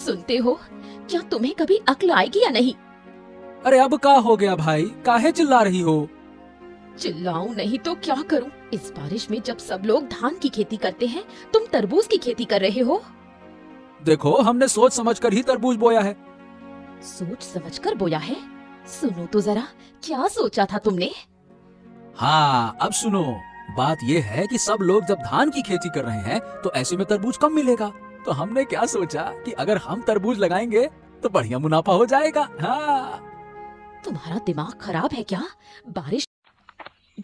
सुनते हो? क्या तुम्हें कभी अक्ल आएगी या नहीं? अरे अब का हो गया भाई, काहे चिल्ला रही हो? चिल्लाऊं नहीं तो क्या करूं? इस बारिश में जब सब लोग धान की खेती करते हैं, तुम तरबूज की खेती कर रहे हो। देखो, हमने सोच समझकर ही तरबूज बोया है। सोच समझकर बोया है? सुनो तो जरा, क्या सोचा था तुमने? हाँ, अब सुनो। बात ये है कि सब लोग जब धान की खेती कर रहे हैं तो ऐसे में तरबूज कम मिलेगा। तो हमने क्या सोचा कि अगर हम तरबूज लगाएंगे तो बढ़िया मुनाफा हो जाएगा। हाँ। तुम्हारा दिमाग खराब है क्या? बारिश।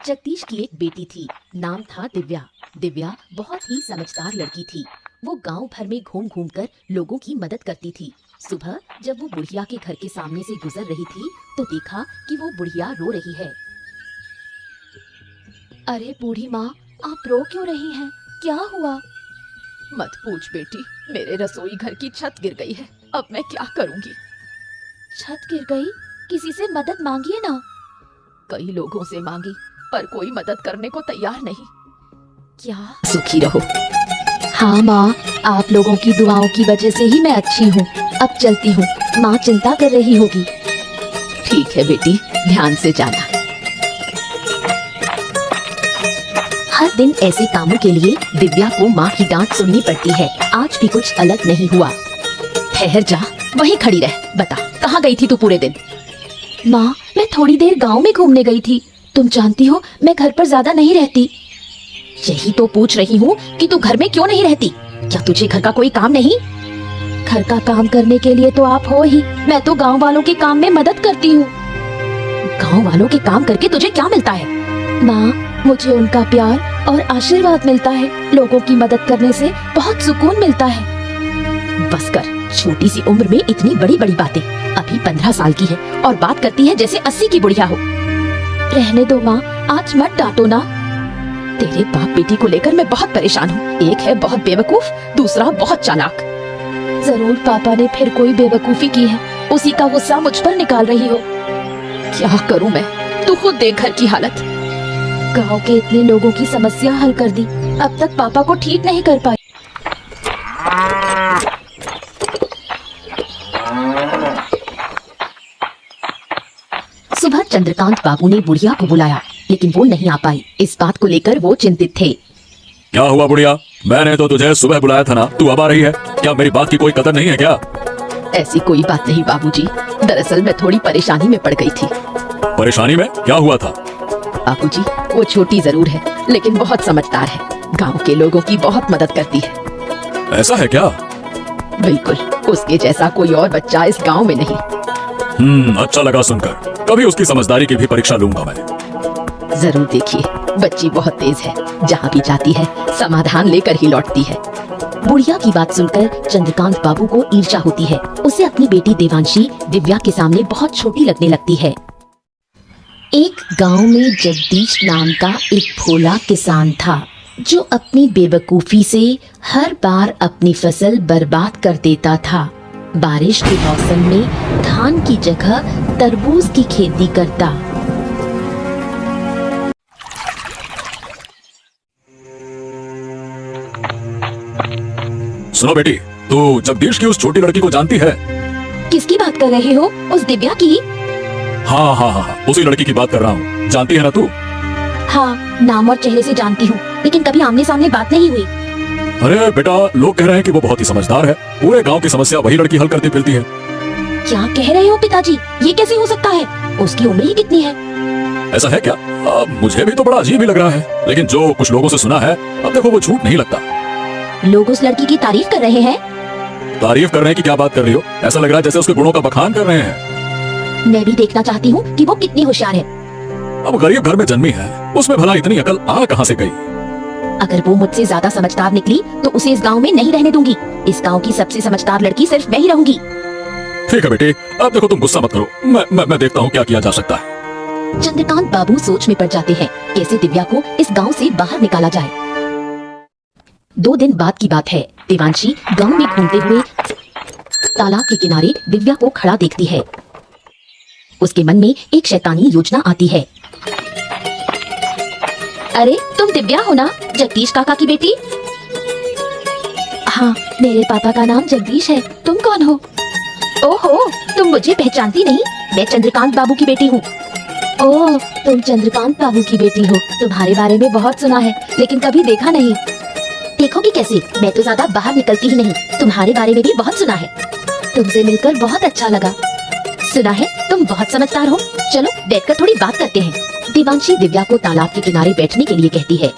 जगदीश की एक बेटी थी, नाम था दिव्या। दिव्या बहुत ही समझदार लड़की थी। वो गांव भर में घूम घूम कर लोगों की मदद करती थी। सुबह जब वो बुढ़िया के घर के सामने से गुजर रही थी तो देखा कि वो बुढ़िया रो रही है। अरे बूढ़ी माँ, आप रो क्यों रही हैं? क्या हुआ? मत पूछ बेटी, मेरे रसोई घर की छत गिर गई है। अब मैं क्या करूँगी? छत गिर गई? किसी से मदद मांगिए ना। कई लोगों से मांगी पर कोई मदद करने को तैयार नहीं। क्या? सुखी रहो। हाँ माँ, आप लोगों की दुआओं की वजह से ही मैं अच्छी हूँ। अब चलती हूँ, माँ चिंता कर रही होगी। ठीक है बेटी, ध्यान से जाना। हर दिन ऐसे कामों के लिए दिव्या को माँ की डांट सुननी पड़ती है। आज भी कुछ अलग नहीं हुआ। ठहर जा, वहीं खड़ी रह। बता, कहाँ गई थी तू पूरे दिन? माँ, मैं थोड़ी देर गांव में घूमने गई थी। तुम जानती हो मैं घर पर ज्यादा नहीं रहती। यही तो पूछ रही हूँ कि तू घर में क्यों नहीं रहती? क्या तुझे घर का कोई काम नहीं? घर का काम करने के लिए तो आप हो ही। मैं तो गांव वालों के काम में मदद करती हूँ। गांव वालों के काम करके तुझे क्या मिलता है? माँ, मुझे उनका प्यार और आशीर्वाद मिलता है। लोगों की मदद करने से बहुत सुकून मिलता है। बस कर, छोटी सी उम्र में इतनी बड़ी बड़ी बातें। अभी 15 साल की है और बात करती है जैसे 80 की बुढ़िया हो। रहने दो माँ, आज मत डांटो ना। तेरे बाप बेटी को लेकर मैं बहुत परेशान हूँ। एक है बहुत बेवकूफ, दूसरा बहुत चालाक। जरूर पापा ने फिर कोई बेवकूफी की है, उसी का गुस्सा मुझ पर निकाल रही हो। क्या करूँ मैं? तू खुद देख घर की हालत। गांव के इतने लोगों की समस्या हल कर दी, अब तक पापा को ठीक नहीं कर पाई। सुबह चंद्रकांत बाबू ने बुढ़िया को बुलाया, लेकिन वो नहीं आ पाई। इस बात को लेकर वो चिंतित थे। क्या हुआ बुढ़िया? मैंने तो तुझे सुबह बुलाया था ना, तू अब आ रही है? क्या मेरी बात की कोई कदर नहीं है क्या? ऐसी कोई बात नहीं बाबूजी, दरअसल मैं थोड़ी परेशानी में पड़ गई थी। परेशानी में? क्या हुआ था? बाबूजी, वो छोटी जरूर है लेकिन बहुत समझदार है। गांव के लोगों की बहुत मदद करती है। ऐसा है क्या? बिल्कुल, उसके जैसा कोई और बच्चा इस गांव में नहीं। अच्छा लगा सुनकर। कभी उसकी समझदारी की भी परीक्षा लूंगा मैं। जरूर देखिए, बच्ची बहुत तेज है। जहाँ भी जाती है समाधान लेकर ही लौटती है। बुढ़िया की बात सुनकर चंद्रकांत बाबू को ईर्ष्या होती है। उसे अपनी बेटी देवांशी दिव्या के सामने बहुत छोटी लगने लगती है। एक गांव में जगदीश नाम का एक भोला किसान था, जो अपनी बेवकूफी से हर बार अपनी फसल बर्बाद कर देता था। बारिश के मौसम में धान की जगह तरबूज की खेती करता। सुनो बेटी, तू जगदीश की उस छोटी लड़की को जानती है? किसकी बात कर रहे हो? उस दिव्या की? हाँ, उसी लड़की की बात कर रहा हूँ। जानती है ना तू? हाँ, नाम और चेहरे से जानती हूँ, लेकिन कभी आमने सामने बात नहीं हुई। अरे बेटा, लोग कह रहे हैं कि वो बहुत ही समझदार है। पूरे गांव की समस्या वही लड़की हल करती फिरती है। क्या कह रहे हो पिताजी? ये कैसे हो सकता है? उसकी उम्र ही कितनी है? ऐसा है क्या? मुझे भी तो बड़ा अजीब ही लग रहा है, लेकिन जो कुछ लोगों से सुना है, अब देखो वो झूठ नहीं लगता। लोग उस लड़की की तारीफ कर रहे हैं। तारीफ करने की क्या बात कर रही हो? ऐसा लग रहा है जैसे उसके गुणों का बखान कर रहे हैं। मैं भी देखना चाहती हूँ कि वो कितनी होशियार है। अब गरीब घर में जन्मी है, उसमें भला इतनी अकल आ कहाँ से गई? अगर वो मुझसे ज्यादा समझदार निकली तो उसे इस गांव में नहीं रहने दूंगी। इस गांव की सबसे समझदार लड़की सिर्फ मैं ही रहूंगी। ठीक है बेटी, अब देखो तुम गुस्सा मत करो। मैं देखता हूँ क्या किया जा सकता है। चंद्रकांत बाबू सोच में पड़ जाते हैं, कैसे दिव्या को इस गांव से बाहर निकाला जाए। 2 दिन बाद की बात है। देवांशी गांव में घूमते हुए तालाब के किनारे दिव्या को खड़ा देखती है। उसके मन में एक शैतानी योजना आती है। अरे तुम दिव्या हो ना, जगदीश काका की बेटी? हाँ, मेरे पापा का नाम जगदीश है। तुम कौन हो? ओहो, तुम मुझे पहचानती नहीं? मैं चंद्रकांत बाबू की बेटी हूँ। ओह, तुम चंद्रकांत बाबू की बेटी हो। तुम्हारे बारे में बहुत सुना है, लेकिन कभी देखा नहीं। देखोगी कैसे? मैं तो ज्यादा बाहर निकलती ही नहीं। तुम्हारे बारे में भी बहुत सुना है। तुमसे मिलकर बहुत अच्छा लगा। सुना है तुम बहुत समझदार हो। चलो बैठकर थोड़ी बात करते हैं। देवांशी दिव्या को तालाब के किनारे बैठने के लिए कहती है,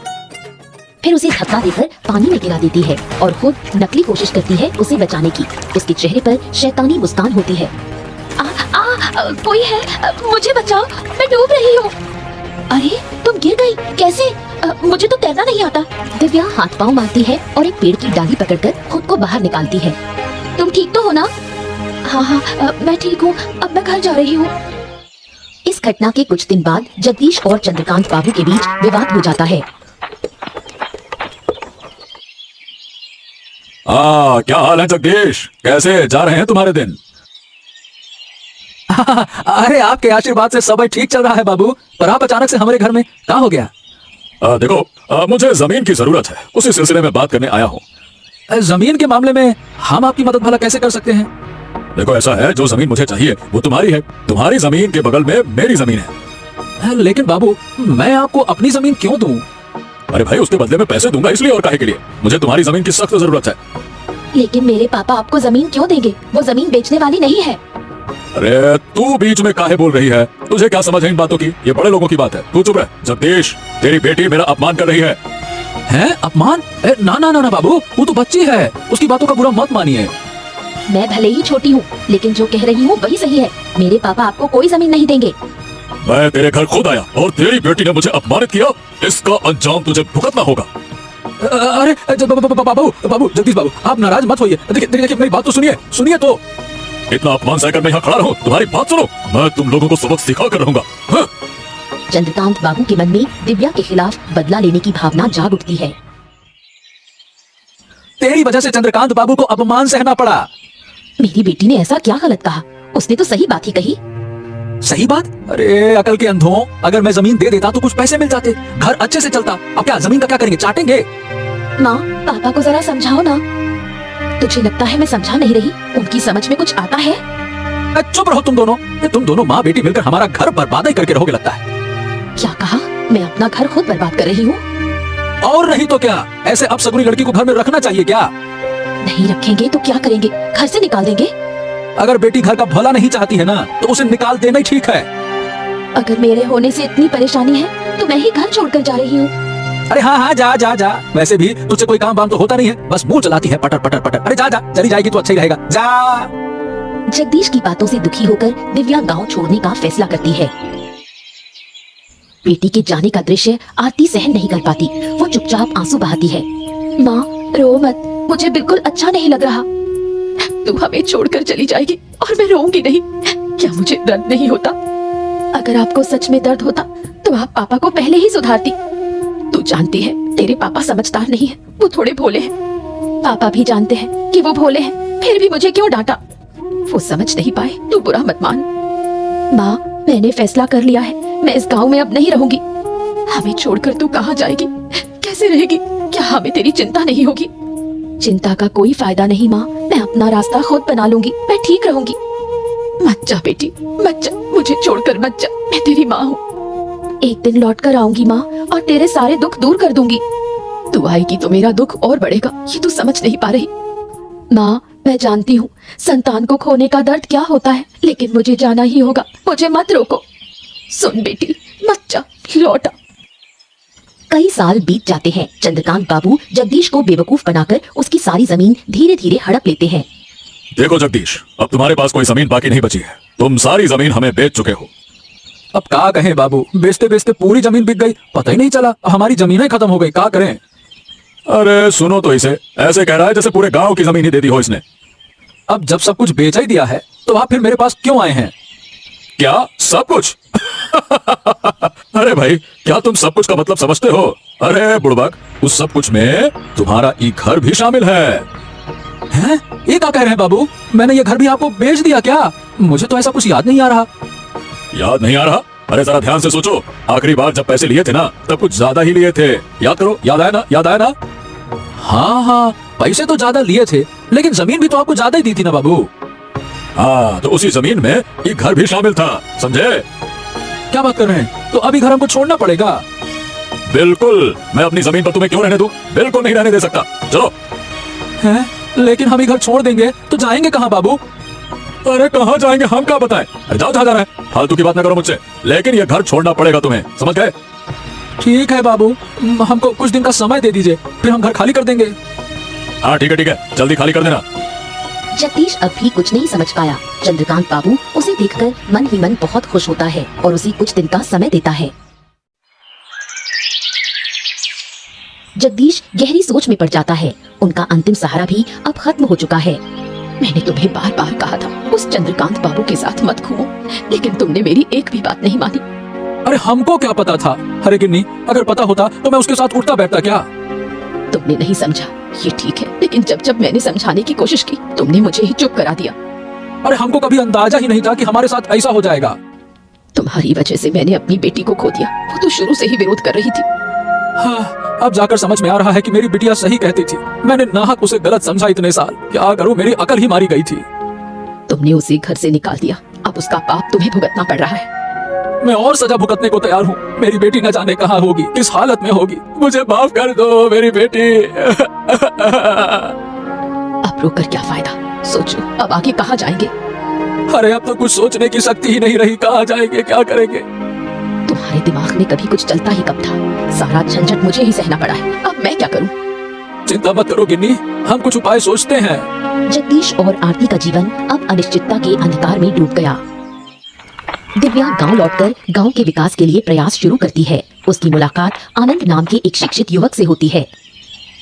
फिर उसे धक्का देकर पानी में गिरा देती है और खुद नकली कोशिश करती है उसे बचाने की। उसके चेहरे पर शैतानी मुस्कान होती है। कोई है, मुझे बचाओ, मैं डूब रही हूँ। अरे तुम गिर गई, कैसे? मुझे तो तैरना नहीं आता। दिव्या हाथ पांव मारती है और एक पेड़ की डाली पकड़कर खुद को बाहर निकालती है। तुम ठीक तो हो ना? हाँ, मैं ठीक हूँ। अब मैं घर जा रही हूँ। इस घटना के कुछ दिन बाद जगदीश और चंद्रकांत बाबू के बीच विवाद हो जाता है। क्या हाल है जगदीश? कैसे जा रहे हैं तुम्हारे दिन? अरे आपके आशीर्वाद से सब ठीक चल रहा है बाबू, पर आप अचानक से हमारे घर में कहाँ हो गया? देखो, मुझे जमीन की जरूरत है, उसी सिलसिले में बात करने आया हूँ। जमीन के मामले में हम आपकी मदद भला कैसे कर सकते हैं? देखो, ऐसा है, जो जमीन मुझे चाहिए वो तुम्हारी है। तुम्हारी जमीन के बगल में मेरी जमीन है। लेकिन बाबू, मैं आपको अपनी जमीन क्यों दूं? अरे भाई, उसके बदले में पैसे दूंगा, इसलिए और काहे के लिए? मुझे तुम्हारी जमीन की सख्त जरूरत है। लेकिन मेरे पापा आपको जमीन क्यों देंगे? वो जमीन बेचने वाली नहीं है। अरे तू बीच में काहे बोल रही है? तुझे क्या समझ है इन बातों की? ये बड़े लोगों की बात है। तू चुप रह। जगदीश, तेरी बेटी मेरा अपमान कर रही है। हैं? अपमान? ना ना ना ना बाबू, वो तो बच्ची है, उसकी बातों का बुरा मत मानिए। मैं भले ही छोटी हूँ, लेकिन जो कह रही हूँ वही सही है। मेरे पापा आपको कोई जमीन नहीं देंगे। मैं तेरे घर खुद आया और तेरी बेटी ने मुझे अपमानित किया। इसका अंजाम तुझे भुगतना होगा। अरे बाबू, जगदीश बाबू, आप नाराज मत होइए। देखिए, मेरी बात तो सुनिए तो। इतना अपमान सहकर मैं यहाँ खड़ा रहूं? तुम्हारी बात सुनो, मैं तुम लोगों को सबक सिखा कर रहूंगा। चंद्रकांत बाबू के मन में दिव्या के खिलाफ बदला लेने की भावना जाग उठती है। तेरी वजह से चंद्रकांत बाबू को अपमान सहना पड़ा। मेरी बेटी ने ऐसा क्या गलत कहा? उसने तो सही बात ही कही। सही बात? अरे अकल के अंधों, अगर मैं जमीन दे देता तो कुछ पैसे मिल जाते, घर अच्छे से चलता। अब क्या जमीन का क्या करेंगे? चाटेंगे? माँ, पापा को जरा समझाओ ना। तुझे लगता है मैं समझा नहीं रही? उनकी समझ में कुछ आता है? चुप रहो तुम दोनों माँ बेटी मिलकर हमारा घर बर्बाद करके रहोगे लगता है। क्या कहा? मैं अपना घर खुद बर्बाद कर रही हूँ? और नहीं तो क्या, ऐसे अपशगुनी लड़की को घर में रखना चाहिए क्या? नहीं रखेंगे तो क्या करेंगे? घर से निकाल देंगे? अगर बेटी घर का भला नहीं चाहती है ना, तो उसे निकाल देना ही ठीक है। अगर मेरे होने से इतनी परेशानी है तो मैं ही घर छोड़कर जा रही हूँ। अरे हाँ, जा। वैसे भी तुझसे कोई काम वाम तो होता नहीं है, बस मुंह चलाती है पटर पटर पटर। अरे जा, चली जाएगी तो अच्छा ही रहेगा, जा। जगदीश की बातों से दुखी होकर दिव्या गांव छोड़ने का फैसला करती है। बेटी के जाने का दृश्य आरती सहन नहीं कर पाती। वो चुपचाप आंसू बहाती है। माँ, रो मत, मुझे बिल्कुल अच्छा नहीं लग रहा। तू हमें छोड़कर चली जाएगी और मैं रोऊंगी नहीं। क्या मुझे दर्द नहीं होता? अगर आपको सच में दर्द होता तो आप पापा को पहले ही सुधारती। तू जानती है तेरे पापा समझदार नहीं है, वो थोड़े भोले हैं। पापा भी जानते हैं कि वो भोले हैं, फिर भी मुझे क्यों डांटा? वो समझ नहीं पाए, तू बुरा मत मान। माँ, मैंने फैसला कर लिया है, मैं इस गांव में अब नहीं रहूंगी। हमें छोड़कर तू कहाँ जाएगी? कैसे रहेगी? क्या हमें तेरी चिंता नहीं होगी? चिंता का कोई फायदा नहीं माँ, मैं अपना रास्ता खुद बना लूंगी, मैं ठीक रहूंगी। मत जा बेटी, मत जा, मुझे छोड़कर मत जा, मैं तेरी माँ हूँ। एक दिन लौट कर आऊंगी माँ, और तेरे सारे दुख दूर कर दूंगी। तू आएगी तो मेरा दुख और बढ़ेगा, ये तू समझ नहीं पा रही। माँ, मैं जानती हूँ संतान को खोने का दर्द क्या होता है, लेकिन मुझे जाना ही होगा, मुझे मत रोको। सुन बेटी, मत जा, लौट आ। कई साल बीत जाते हैं। चंद्रकांत बाबू जगदीश को बेवकूफ बनाकर उसकी सारी जमीन धीरे धीरे हड़प लेते हैं। देखो जगदीश, अब तुम्हारे पास कोई जमीन बाकी नहीं बची है। तुम सारी जमीन हमें बेच चुके हो। अब क्या कहें बाबू, बेचते बेचते पूरी जमीन बिक गई, पता ही नहीं चला, हमारी जमीनें खत्म हो गई, क्या करें? अरे सुनो तो इसे, ऐसे कह रहा है जैसे पूरे गांव की जमीन ही दे दी हो इसने। अब जब सब कुछ बेच ही दिया है तो आप फिर मेरे पास क्यों आए हैं? क्या सब कुछ? अरे भाई, क्या तुम सब कुछ का मतलब समझते हो? अरे बुड़बक, उस सब कुछ में तुम्हारा ये घर भी शामिल है। हैं? ये क्या कह रहे हैं बाबू? मैंने ये घर भी आपको बेच दिया क्या? मुझे तो ऐसा कुछ याद नहीं आ रहा। याद नहीं आ रहा? अरे जरा ध्यान से सोचो, आखिरी बार जब पैसे लिए थे ना, तब कुछ ज्यादा ही लिए थे। याद करो, याद आया ना? हाँ, पैसे तो ज्यादा लिए थे, लेकिन जमीन भी तो आपको ज्यादा ही दी थी ना बाबू। हाँ, तो उसी जमीन में ये घर भी शामिल था, समझे? क्या बात कर रहे हैं? तो अभी घर हमको छोड़ना पड़ेगा? बिल्कुल, मैं अपनी जमीन पर तुम्हें क्यों रहने दूं? बिल्कुल नहीं रहने दे सकता। चलो। हैं? लेकिन हम ही घर छोड़ देंगे तो जाएंगे कहाँ बाबू? अरे कहाँ जाएंगे हम क्या बताएं? अरे जाओ जहाँ जाना है, फालतू की बात ना करो मुझसे। लेकिन ये घर छोड़ना पड़ेगा तुम्हें, समझ गए? ठीक है बाबू, हमको कुछ दिन का समय दे दीजिए, फिर हम घर खाली कर देंगे। हाँ ठीक है, जल्दी खाली कर देना। जगदीश अब भी कुछ नहीं समझ पाया। चंद्रकांत बाबू उसे देखकर मन ही मन बहुत खुश होता है और उसे कुछ दिन का समय देता है। जगदीश गहरी सोच में पड़ जाता है। उनका अंतिम सहारा भी अब खत्म हो चुका है। मैंने तुम्हें बार बार कहा था उस चंद्रकांत बाबू के साथ मत घूमो, लेकिन तुमने मेरी एक भी बात नहीं मानी। अरे हमको क्या पता था? अरे गिन्नी, अगर पता होता तो मैं उसके साथ उठता बैठता क्या? तुमने नहीं समझा, ये ठीक है, लेकिन जब जब मैंने समझाने की कोशिश की तुमने मुझे ही चुप करा दिया। अरे हमको कभी अंदाजा ही नहीं था कि हमारे साथ ऐसा हो जाएगा। तुम्हारी वजह से मैंने अपनी बेटी को खो दिया। वो तो शुरू से ही विरोध कर रही थी। हाँ, अब जाकर समझ में आ रहा है कि मेरी बिटिया सही कहती थी। मैंने नाहक उसे गलत समझा इतने साल। क्या करूं, मेरी अकल ही मारी गई थी। तुमने उसे घर से निकाल दिया, अब उसका पाप तुम्हें भुगतना पड़ रहा है। मैं और सजा भुगतने को तैयार हूँ। मेरी बेटी न जाने कहाँ होगी, किस हालत में होगी। मुझे माफ कर दो मेरी बेटी। अब रोक कर क्या फायदा? सोचो अब आगे कहाँ जाएंगे? अरे अब तो कुछ सोचने की शक्ति ही नहीं रही। कहाँ जाएंगे, क्या करेंगे? तुम्हारे दिमाग में कभी कुछ चलता ही कब था? सारा झंझट मुझे ही सहना पड़ा है। अब मैं क्या करूं? चिंता मत करो गिन्नी, हम कुछ उपाय सोचते हैं। जगदीश और आरती का जीवन अब अनिश्चितता के अंधकार में डूब गया। दिव्या गांव लौटकर गांव के विकास के लिए प्रयास शुरू करती है। उसकी मुलाकात आनंद नाम के एक शिक्षित युवक से होती है।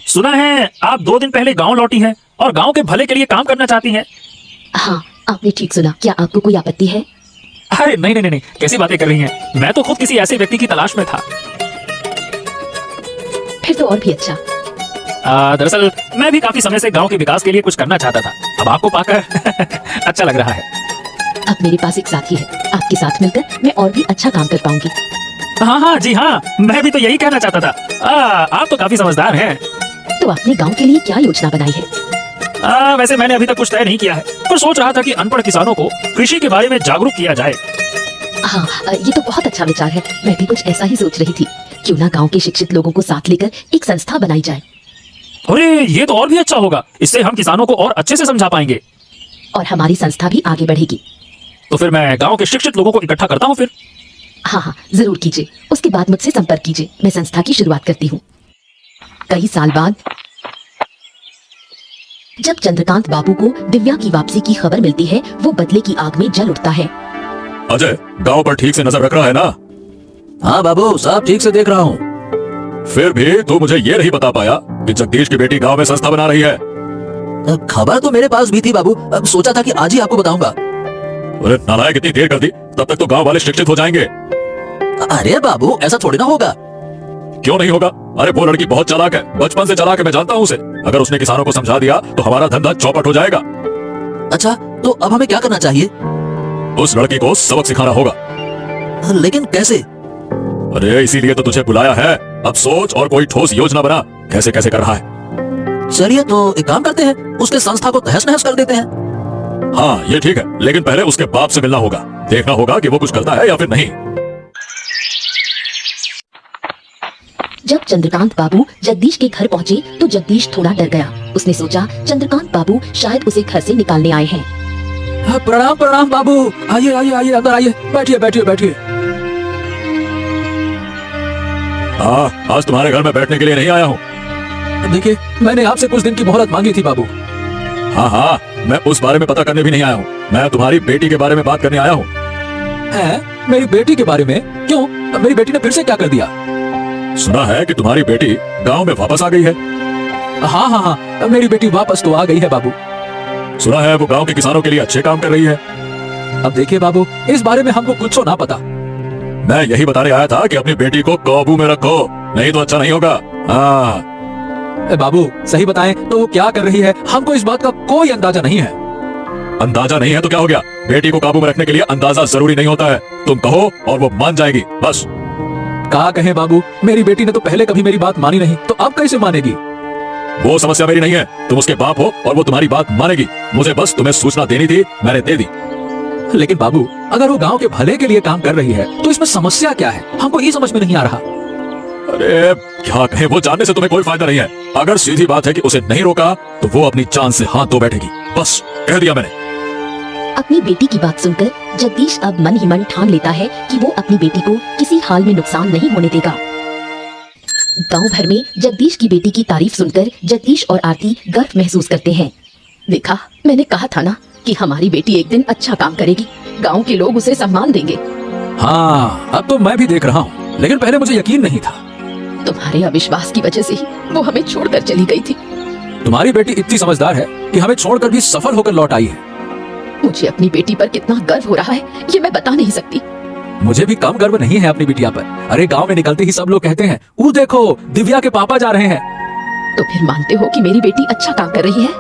सुना है आप 2 दिन पहले गांव लौटी हैं और गांव के भले के लिए काम करना चाहती हैं। हाँ, आपने ठीक सुना। क्या आपको कोई आपत्ति है? अरे नहीं नहीं नहीं, कैसी बातें कर रही हैं? मैं तो खुद किसी ऐसे व्यक्ति की तलाश में था। फिर तो और भी अच्छा। दरअसल मैं भी काफी समय से गांव के विकास के लिए कुछ करना चाहता था। अब आपको पाकर अच्छा लग रहा है। अब मेरे पास एक साथी है, आपके साथ मिलकर मैं और भी अच्छा काम कर पाऊंगी। हाँ हाँ जी हाँ, मैं भी तो यही कहना चाहता था। आप तो काफी समझदार हैं। तो आपने गांव के लिए क्या योजना बनाई है? वैसे मैंने अभी तक कुछ तय नहीं किया है, पर सोच रहा था कि अनपढ़ किसानों को कृषि के बारे में जागरूक किया जाए। हाँ, ये तो बहुत अच्छा विचार है। मैं भी कुछ ऐसा ही सोच रही थी। क्यों ना गांव के शिक्षित लोगों को साथ लेकर एक संस्था बनाई जाए। अरे ये तो और भी अच्छा होगा। इससे हम किसानों को और अच्छे से समझा पाएंगे और हमारी संस्था भी आगे बढ़ेगी। तो फिर मैं गांव के शिक्षित लोगों को इकट्ठा करता हूँ फिर। हाँ हाँ, जरूर कीजिए। उसके बाद मुझसे संपर्क कीजिए, मैं संस्था की शुरुआत करती हूँ। कई साल बाद जब चंद्रकांत बाबू को दिव्या की वापसी की खबर मिलती है, वो बदले की आग में जल उठता है। अजय, गांव पर ठीक से नजर रख रहा है ना? हाँ बाबू, सब ठीक से देख रहा हूँ। फिर भी तू मुझे ये नहीं बता पाया कि जगदीश की बेटी गांव में संस्था बना रही है। खबर तो मेरे पास भी थी बाबू, अब सोचा था कि आज ही आपको बताऊंगा। अरे नालायक, इतनी देर कर दी, तब तक तो गांव वाले शिक्षित हो जाएंगे। अरे बाबू, ऐसा थोड़ी ना होगा। क्यों नहीं होगा? अरे वो लड़की बहुत चालाक है, बचपन से चालाक है, मैं जानता हूँ उसे। अगर उसने किसानों को समझा दिया तो हमारा धंधा चौपट हो जाएगा। अच्छा, तो अब हमें क्या करना चाहिए? उस लड़की को सबक सिखाना होगा। लेकिन कैसे? अरे इसीलिए तो तुझे बुलाया है। अब सोच और कोई ठोस योजना बना, कैसे कैसे कर रहा है। चलिए तो एक काम करते हैं, उसके संस्था को तहस नहस कर देते हैं। हाँ ये ठीक है, लेकिन पहले उसके बाप से मिलना होगा। देखना होगा कि वो कुछ करता है या फिर नहीं। जब चंद्रकांत बाबू जगदीश के घर पहुँचे तो जगदीश थोड़ा डर गया। उसने सोचा चंद्रकांत बाबू शायद उसे घर से निकालने आए हैं। प्रणाम प्रणाम बाबू, आइए आइए आइए, अंदर आइए, बैठिए बैठिए बैठिए। हाँ, आज तुम्हारे घर में बैठने के लिए नहीं आया हूँ। देखिए, मैंने आपसे कुछ दिन की मोहलत मांगी थी बाबू। हाँ हाँ, मैं उस बारे में पता करने भी नहीं आया हूँ। मैं तुम्हारी बेटी के बारे में बात करने आया हूँ। हैं? मेरी बेटी के बारे में? क्यों? मेरी बेटी ने फिर से क्या कर दिया? सुना है कि तुम्हारी बेटी गांव में वापस आ गई है। हाँ हाँ हाँ, मेरी बेटी वापस तो आ गई है बाबू। सुना है वो गांव के किसानों के लिए अच्छे काम कर रही है। अब देखिए बाबू, इस बारे में हमको कुछ ना पता। मैं यही बताने आया था कि अपनी बेटी को काबू में रखो, नहीं तो अच्छा नहीं होगा। हाँ बाबू सही बताएं तो वो क्या कर रही है? हमको इस बात का कोई अंदाजा नहीं है। अंदाजा नहीं है तो क्या हो गया? बेटी को काबू में रखने के लिए अंदाजा जरूरी नहीं होता है। तुम कहो और वो मान जाएगी, बस। कहा कहे बाबू, मेरी बेटी ने तो पहले कभी मेरी बात मानी नहीं, तो अब कैसे मानेगी? वो समस्या मेरी नहीं है, तुम उसके बाप हो और वो तुम्हारी बात मानेगी। मुझे बस तुम्हें सूचना देनी थी, मैंने दे दी। लेकिन बाबू, अगर वो गांव के भले के लिए काम कर रही है तो इसमें समस्या क्या है? हमको ये समझ में नहीं आ रहा। अरे क्या कहें, वो जानने से तुम्हें कोई फायदा नहीं है। अगर सीधी बात है कि उसे नहीं रोका तो वो अपनी जान से हाथ धो बैठेगी। बस कह दिया मैंने। अपनी बेटी की बात सुनकर जगदीश अब मन ही मन ठान लेता है कि वो अपनी बेटी को किसी हाल में नुकसान नहीं होने देगा। गांव भर में जगदीश की बेटी की तारीफ सुनकर जगदीश और आरती गर्व महसूस करते हैं। देखा, मैंने कहा था ना कि हमारी बेटी एक दिन अच्छा काम करेगी, गांव के लोग उसे सम्मान देंगे। हाँ, अब तो मैं भी देख रहा हूँ, लेकिन पहले मुझे यकीन नहीं था। तुम्हारे अविश्वास की वजह से ही वो हमें छोड़कर चली गई थी। तुम्हारी बेटी इतनी समझदार है कि हमें छोड़कर भी सफल होकर लौट आई है। मुझे अपनी बेटी पर कितना गर्व हो रहा है ये मैं बता नहीं सकती। मुझे भी कम गर्व नहीं है अपनी बिटिया पर। अरे गांव में निकलते ही सब लोग कहते हैं, वो देखो दिव्या के पापा जा रहे हैं। तो फिर मानते हो कि मेरी बेटी अच्छा काम कर रही है?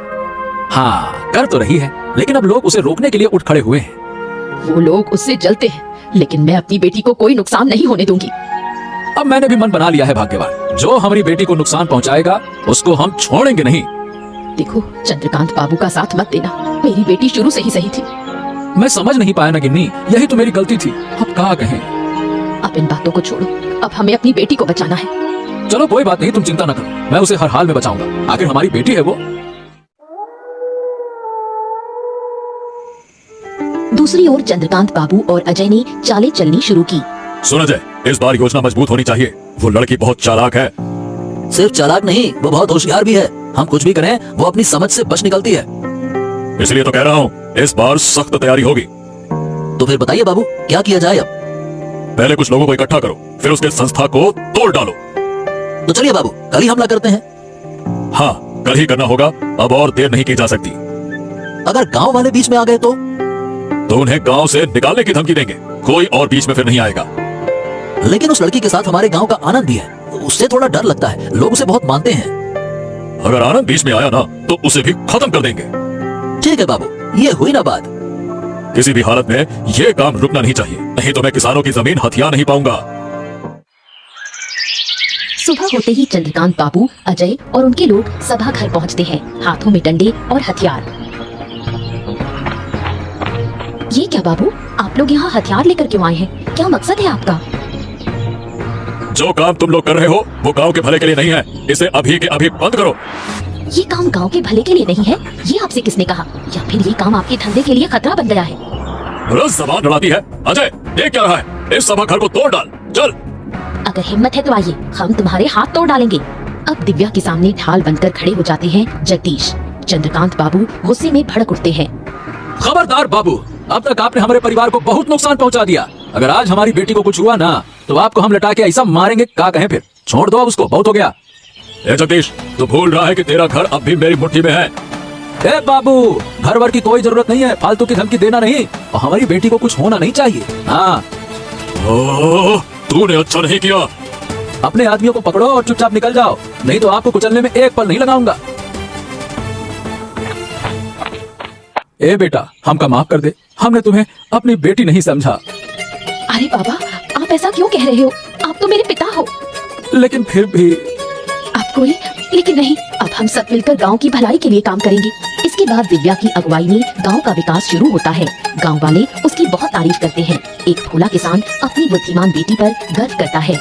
हाँ, कर तो रही है, लेकिन अब लोग उसे रोकने के लिए उठ खड़े हुए हैं। वो लोग उससे जलते हैं, लेकिन मैं अपनी बेटी को कोई नुकसान नहीं होने दूंगी। अब मैंने भी मन बना लिया है भाग्यवान, जो हमारी बेटी को नुकसान पहुंचाएगा उसको हम छोड़ेंगे नहीं। देखो, चंद्रकांत बाबू का साथ मत देना, मेरी बेटी शुरू से ही सही थी। मैं समझ नहीं पाया ना गिन्नी, यही तो मेरी गलती थी। अब क्या कहें। अब इन बातों को छोड़ो, अब हमें अपनी बेटी को बचाना है। चलो कोई बात नहीं, तुम चिंता न करो, मैं उसे हर हाल में बचाऊंगा। आखिर हमारी बेटी है वो। दूसरी ओर चंद्रकांत बाबू और अजय ने चालें चलनी शुरू की। सुन अजय, इस बार योजना मजबूत होनी चाहिए। वो लड़की बहुत चालाक है। सिर्फ चालाक नहीं, वो बहुत होशियार भी है। हम कुछ भी करें वो अपनी समझ से बच निकलती है। इसलिए तो कह रहा हूँ, इस बार सख्त तैयारी होगी। तो फिर बताइए बाबू, क्या किया जाए अब? पहले कुछ लोगों को इकट्ठा करो, फिर उसके संस्था को तोड़ डालो। तो चलिए बाबू, कल ही हमला करते हैं। हाँ, कल ही करना होगा, अब और देर नहीं की जा सकती। अगर गांव वाले बीच में आ गए तो उन्हें गांव से निकालने की धमकी देंगे, कोई और बीच में फिर नहीं आएगा। लेकिन उस लड़की के साथ हमारे गांव का आनंद भी है, उससे थोड़ा डर लगता है, लोग उसे बहुत मानते हैं। अगर आनंद बीच में आया ना तो उसे भी खत्म कर देंगे। ठीक है बाबू, ये हुई ना बात। किसी भी हालत में ये काम रुकना नहीं चाहिए, नहीं तो मैं किसानों की जमीन हथिया नहीं पाऊंगा। सुबह होते ही चंद्रकांत बाबू, अजय और उनके लोग सभा घर पहुंचते हैं, हाथों में डंडे और हथियार। ये क्या बाबू, आप लोग यहाँ हथियार लेकर क्यों आए हैं? क्या मकसद है आपका? जो काम तुम लोग कर रहे हो वो गांव के भले के लिए नहीं है, इसे अभी के अभी बंद करो। ये काम गांव के भले के लिए नहीं है, ये आपसे किसने कहा? या फिर ये काम आपके धंधे के लिए खतरा बन गया है? रोज जबान लड़ाती है। अजय, देख क्या रहा है? इस सभा घर को तोड़ डाल, चल। अगर हिम्मत है तो आइए, हम तुम्हारे हाथ तोड़ डालेंगे। अब दिव्या के सामने ढाल बनकर खड़े हो जाते हैं जगदीश। चंद्रकांत बाबू गुस्से में भड़क उठते हैं। खबरदार बाबू, अब तक आपने हमारे परिवार को बहुत नुकसान पहुंचा दिया। अगर आज हमारी बेटी को कुछ हुआ ना तो आपको हम लटा के ऐसा मारेंगे, क्या कहें फिर? छोड़ दो अब उसको, बहुत हो गया। ए जगदीश, तू भूल रहा है कि तेरा घर अब भी मेरी मुट्ठी में है। ए बाबू, घर वर की कोई जरूरत नहीं है, फालतू की धमकी देना नहीं, और हमारी बेटी को कुछ होना नहीं चाहिए। हाँ, तूने अच्छा नहीं किया। अपने आदमियों को पकड़ो और चुपचाप निकल जाओ, नहीं तो आपको कुचलने में एक पल नहीं लगाऊंगा। ए बेटा, हमका माफ कर दे, हमने तुम्हें अपनी बेटी नहीं समझा। अरे बाबा, आप ऐसा क्यों कह रहे हो? आप तो मेरे पिता हो। लेकिन फिर भी आप कोई, लेकिन नहीं, अब हम सब मिलकर गांव की भलाई के लिए काम करेंगे। इसके बाद दिव्या की अगुवाई में गांव का विकास शुरू होता है। गांव वाले उसकी बहुत तारीफ करते हैं। एक भोला किसान अपनी बुद्धिमान बेटी पर गर्व करता है।